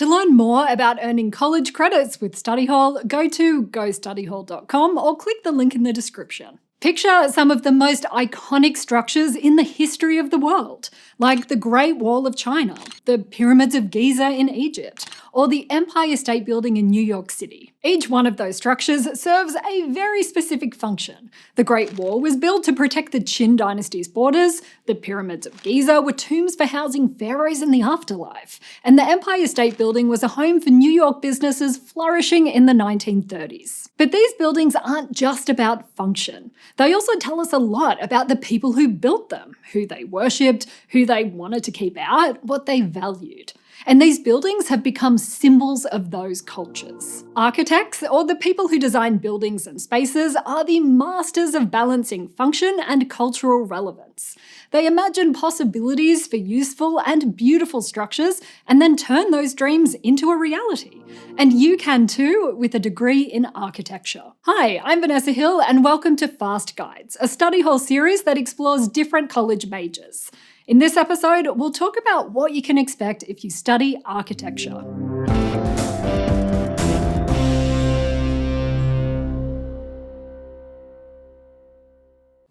To learn more about earning college credits with Study Hall, go to gostudyhall.com or click the link in the description. Picture some of the most iconic structures in the history of the world, like the Great Wall of China, the Pyramids of Giza in Egypt, or the Empire State Building in New York City. Each one of those structures serves a very specific function. The Great Wall was built to protect the Qin dynasty's borders, the Pyramids of Giza were tombs for housing pharaohs in the afterlife, and the Empire State Building was a home for New York businesses flourishing in the 1930s. But these buildings aren't just about function. They also tell us a lot about the people who built them, who they worshipped, who they wanted to keep out, what they valued. And these buildings have become symbols of those cultures. Architects, or the people who design buildings and spaces, are the masters of balancing function and cultural relevance. They imagine possibilities for useful and beautiful structures and then turn those dreams into a reality. And you can too, with a degree in architecture. Hi, I'm Vanessa Hill and welcome to Fast Guides, a study hall series that explores different college majors. In this episode, we'll talk about what you can expect if you study architecture.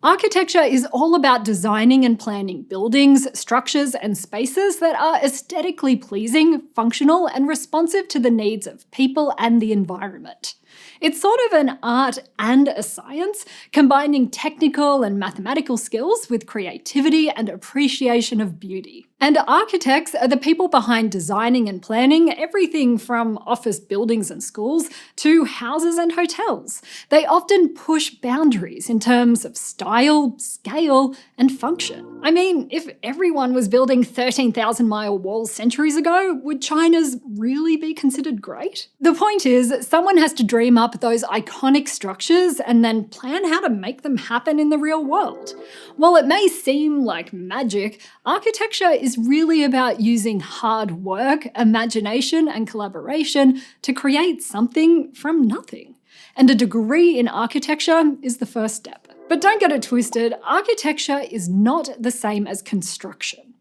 Architecture is all about designing and planning buildings, structures, and spaces that are aesthetically pleasing, functional, and responsive to the needs of people and the environment. It's sort of an art and a science, combining technical and mathematical skills with creativity and appreciation of beauty. And architects are the people behind designing and planning everything from office buildings and schools to houses and hotels. They often push boundaries in terms of style, scale, and function. I mean, if everyone was building 13,000-mile walls centuries ago, would China's really be considered great? The point is, someone has to dream up those iconic structures and then plan how to make them happen in the real world. While it may seem like magic, architecture is really about using hard work, imagination, and collaboration to create something from nothing. And a degree in architecture is the first step. But don't get it twisted, architecture is not the same as construction.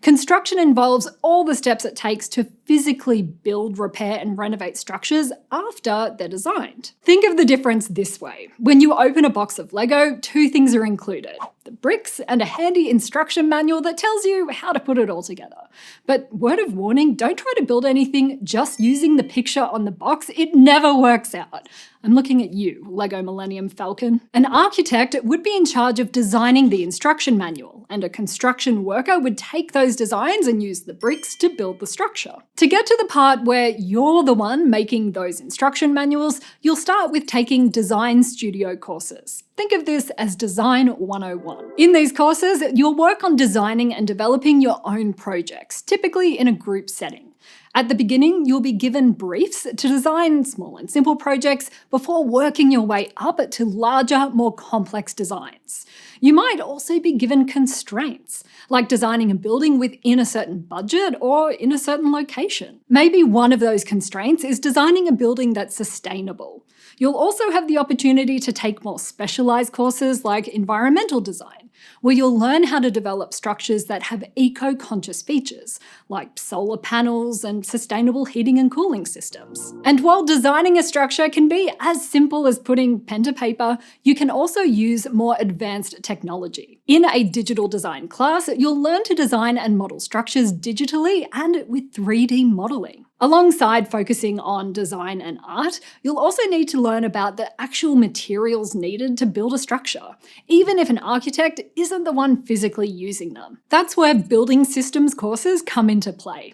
Construction involves all the steps it takes to physically build, repair, and renovate structures after they're designed. Think of the difference this way. When you open a box of Lego, two things are included: the bricks and a handy instruction manual that tells you how to put it all together. But word of warning, don't try to build anything just using the picture on the box. It never works out. I'm looking at you, Lego Millennium Falcon. An architect would be in charge of designing the instruction manual, and a construction worker would take those designs and use the bricks to build the structure. To get to the part where you're the one making those instruction manuals, you'll start with taking design studio courses. Think of this as Design 101. In these courses, you'll work on designing and developing your own projects, typically in a group setting. At the beginning, you'll be given briefs to design small and simple projects before working your way up to larger, more complex designs. You might also be given constraints, like designing a building within a certain budget or in a certain location. Maybe one of those constraints is designing a building that's sustainable. You'll also have the opportunity to take more specialized courses like environmental design, where you'll learn how to develop structures that have eco-conscious features, like solar panels and sustainable heating and cooling systems. And while designing a structure can be as simple as putting pen to paper, you can also use more advanced technology. In a digital design class, you'll learn to design and model structures digitally and with 3D modeling. Alongside focusing on design and art, you'll also need to learn about the actual materials needed to build a structure, even if an architect isn't the one physically using them. That's where building systems courses come into play.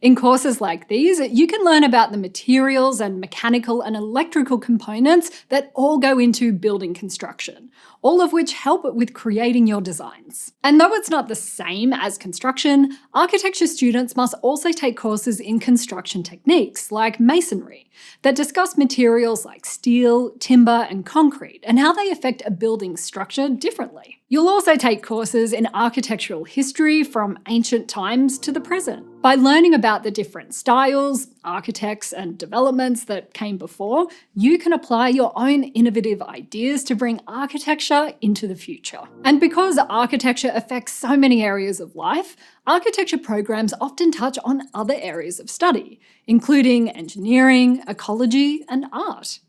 In courses like these, you can learn about the materials and mechanical and electrical components that all go into building construction, all of which help with creating your designs. And though it's not the same as construction, architecture students must also take courses in construction techniques, like masonry, that discuss materials like steel, timber, and concrete, and how they affect a building structure differently. You'll also take courses in architectural history from ancient times to the present. By learning about the different styles, architects, and developments that came before, you can apply your own innovative ideas to bring architecture into the future. And because architecture affects so many areas of life, architecture programs often touch on other areas of study, including engineering, ecology, and art.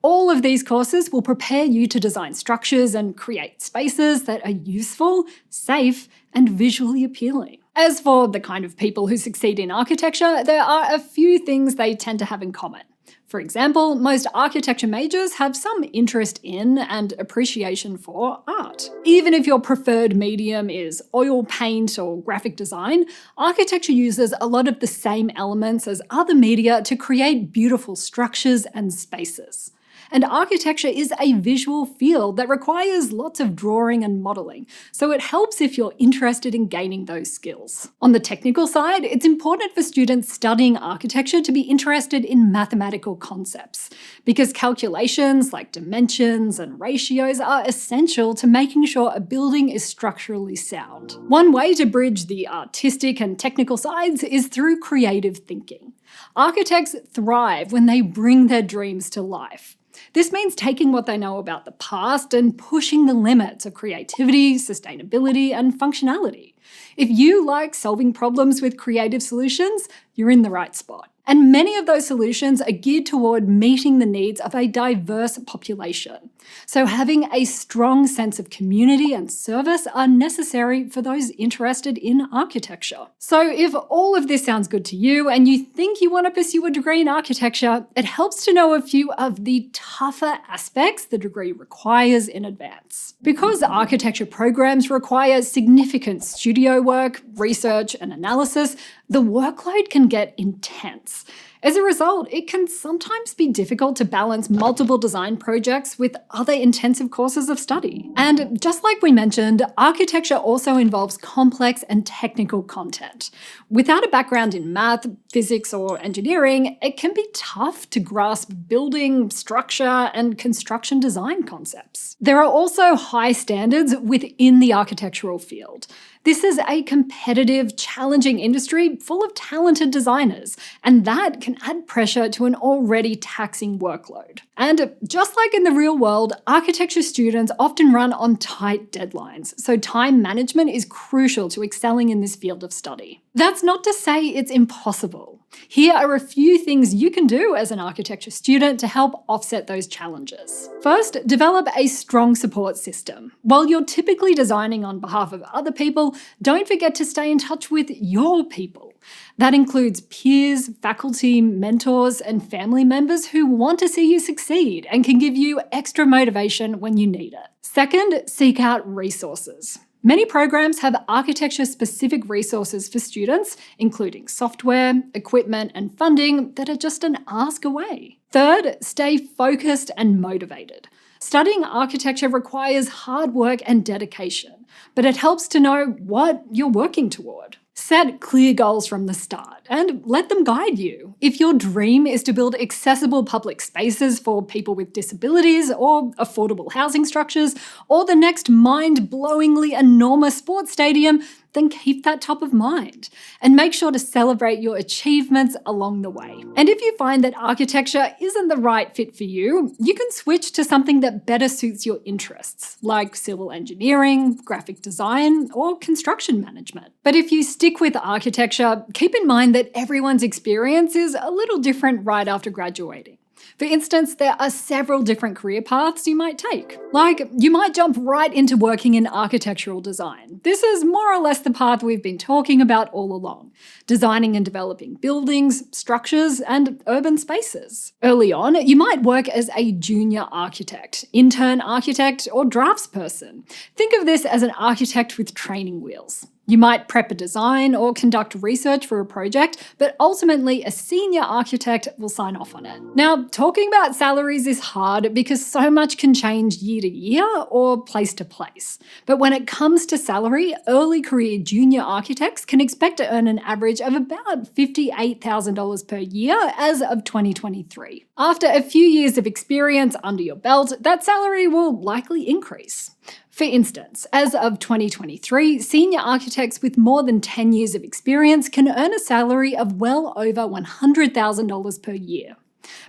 All of these courses will prepare you to design structures and create spaces that are useful, safe, and visually appealing. As for the kind of people who succeed in architecture, there are a few things they tend to have in common. For example, most architecture majors have some interest in and appreciation for art. Even if your preferred medium is oil paint or graphic design, architecture uses a lot of the same elements as other media to create beautiful structures and spaces. And architecture is a visual field that requires lots of drawing and modelling, so it helps if you're interested in gaining those skills. On the technical side, it's important for students studying architecture to be interested in mathematical concepts, because calculations like dimensions and ratios are essential to making sure a building is structurally sound. One way to bridge the artistic and technical sides is through creative thinking. Architects thrive when they bring their dreams to life. This means taking what they know about the past and pushing the limits of creativity, sustainability, and functionality. If you like solving problems with creative solutions, you're in the right spot. And many of those solutions are geared toward meeting the needs of a diverse population. So having a strong sense of community and service are necessary for those interested in architecture. So if all of this sounds good to you and you think you want to pursue a degree in architecture, it helps to know a few of the tougher aspects the degree requires in advance. Because architecture programs require significant studio work, research, and analysis, the workload can get intense. As a result, it can sometimes be difficult to balance multiple design projects with other intensive courses of study. And just like we mentioned, architecture also involves complex and technical content. Without a background in math, physics, or engineering, it can be tough to grasp building, structure, and construction design concepts. There are also high standards within the architectural field. This is a competitive, challenging industry full of talented designers, and that can add pressure to an already taxing workload. And just like in the real world, architecture students often run on tight deadlines, so time management is crucial to excelling in this field of study. That's not to say it's impossible. Here are a few things you can do as an architecture student to help offset those challenges. First, develop a strong support system. While you're typically designing on behalf of other people, don't forget to stay in touch with your people. That includes peers, faculty, mentors, and family members who want to see you succeed and can give you extra motivation when you need it. Second, seek out resources. Many programs have architecture-specific resources for students, including software, equipment, and funding that are just an ask away. Third, stay focused and motivated. Studying architecture requires hard work and dedication, but it helps to know what you're working toward. Set clear goals from the start and let them guide you. If your dream is to build accessible public spaces for people with disabilities or affordable housing structures or the next mind-blowingly enormous sports stadium, then keep that top of mind and make sure to celebrate your achievements along the way. And if you find that architecture isn't the right fit for you, you can switch to something that better suits your interests, like civil engineering, graphic design, or construction management. But if you stick with architecture, keep in mind that everyone's experience is a little different right after graduating. For instance, there are several different career paths you might take. Like, you might jump right into working in architectural design. This is more or less the path we've been talking about all along, designing and developing buildings, structures, and urban spaces. Early on, you might work as a junior architect, intern architect, or draftsperson. Think of this as an architect with training wheels. You might prep a design or conduct research for a project, but ultimately a senior architect will sign off on it. Now, talking about salaries is hard because so much can change year to year or place to place. But when it comes to salary, early career junior architects can expect to earn an average of about $58,000 per year as of 2023. After a few years of experience under your belt, that salary will likely increase. For instance, as of 2023, senior architects with more than 10 years of experience can earn a salary of well over $100,000 per year.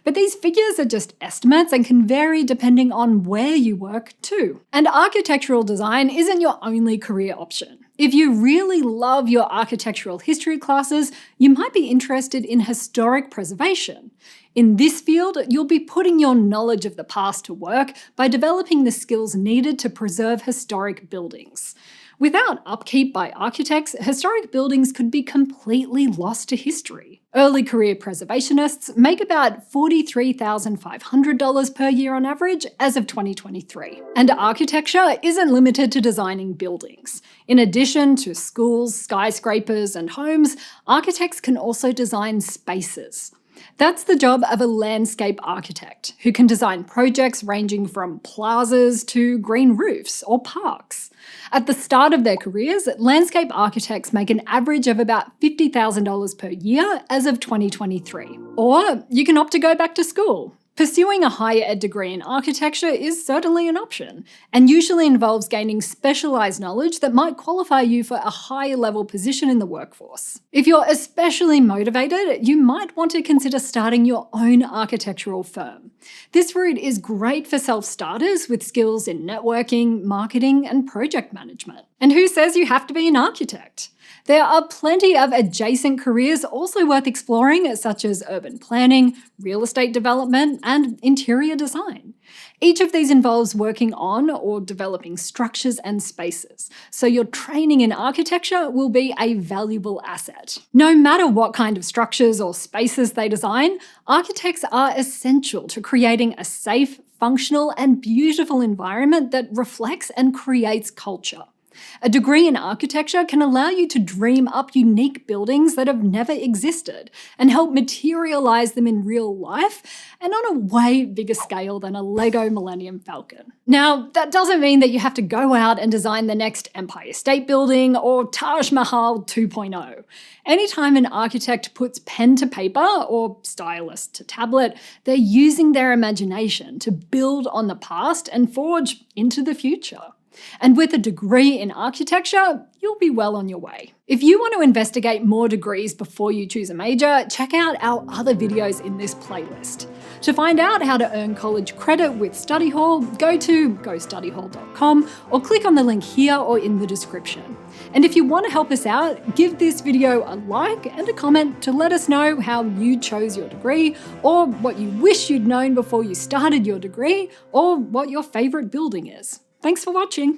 But these figures are just estimates and can vary depending on where you work too. And architectural design isn't your only career option. If you really love your architectural history classes, you might be interested in historic preservation. In this field, you'll be putting your knowledge of the past to work by developing the skills needed to preserve historic buildings. Without upkeep by architects, historic buildings could be completely lost to history. Early career preservationists make about $43,500 per year on average as of 2023. And architecture isn't limited to designing buildings. In addition to schools, skyscrapers, and homes, architects can also design spaces. That's the job of a landscape architect, who can design projects ranging from plazas to green roofs or parks. At the start of their careers, landscape architects make an average of about $50,000 per year as of 2023. Or you can opt to go back to school. Pursuing a higher ed degree in architecture is certainly an option, and usually involves gaining specialised knowledge that might qualify you for a higher level position in the workforce. If you're especially motivated, you might want to consider starting your own architectural firm. This route is great for self-starters with skills in networking, marketing, and project management. And who says you have to be an architect? There are plenty of adjacent careers also worth exploring, such as urban planning, real estate development, and interior design. Each of these involves working on or developing structures and spaces, so your training in architecture will be a valuable asset. No matter what kind of structures or spaces they design, architects are essential to creating a safe, functional, and beautiful environment that reflects and creates culture. A degree in architecture can allow you to dream up unique buildings that have never existed and help materialise them in real life and on a way bigger scale than a Lego Millennium Falcon. Now, that doesn't mean that you have to go out and design the next Empire State Building or Taj Mahal 2.0. Anytime an architect puts pen to paper or stylus to tablet, they're using their imagination to build on the past and forge into the future. And with a degree in architecture, you'll be well on your way. If you want to investigate more degrees before you choose a major, check out our other videos in this playlist. To find out how to earn college credit with Study Hall, go to gostudyhall.com or click on the link here or in the description. And if you want to help us out, give this video a like and a comment to let us know how you chose your degree, or what you wish you'd known before you started your degree, or what your favourite building is. Thanks for watching.